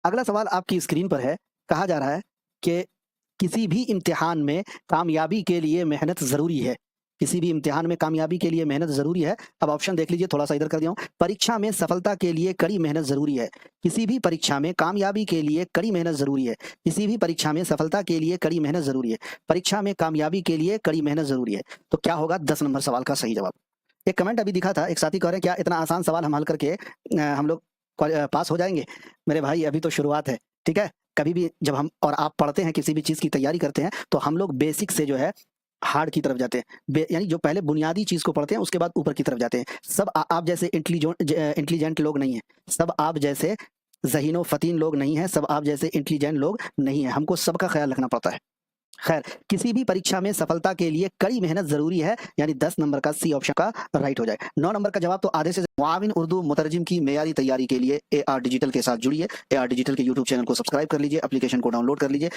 अगला सवाल आपकी स्क्रीन पर है। कहा जा रहा है कि किसी भी इम्तिहान में कामयाबी के लिए मेहनत ज़रूरी है। किसी भी इम्तिहान में कामयाबी के लिए मेहनत ज़रूरी है। अब ऑप्शन देख लीजिए, थोड़ा-सा इधर कर दिया हूँ। परीक्षा में सफलता के लिए कड़ी मेहनत ज़रूरी है। किसी भी परीक्षा में कामयाबी के लिए कड़ी मेहनत ज़रूरी है। किसी भी परीक्षा में सफलता के लिए कड़ी मेहनत ज़रूरी है। परीक्षा में कामयाबी के लिए कड़ी मेहनत ज़रूरी है। तो क्या होगा 10 नंबर सवाल का सही जवाब? एक कमेंट अभी दिखा था, एक साथी कह रहे हैं क्या इतना आसान सवाल हम हल करके हम लोग पास हो जाएँगे? मेरे भाई अभी तो शुरुआत है, ठीक है? कभी भी जब हम और आप पढ़ते हैं, किसी भी चीज़ की तैयारी करते हैं, तो हम लोग बेसिक से जो है हार्ड की तरफ जाते हैं। यानी जो पहले बुनियादी चीज़ को पढ़ते हैं, उसके बाद ऊपर की तरफ जाते हैं। सब आप जैसे इंटेलिजेंट लोग नहीं हैं। सब आप जैसे ज़हीनो-फ़तीन लोग नहीं हैं। सब आप जैसे इंटेलिजेंट लोग नहीं हैं। हमको सबका ख़्याल रखना पड़ता है। खैर, किसी भी परीक्षा में सफलता के लिए कड़ी मेहनत ज़रूरी है, यानी 10 नंबर का सी ऑप्शन का राइट हो जाए। 9 नंबर का जवाब तो आधे से मुआविन उर्दू मुतरजिम की मेयारी तैयारी के लिए एआर डिजिटल के साथ जुड़िए। एआर डिजिटल के यूट्यूब चैनल को सब्सक्राइब कर लीजिए, एप्लीकेशन को डाउनलोड कर लीजिए।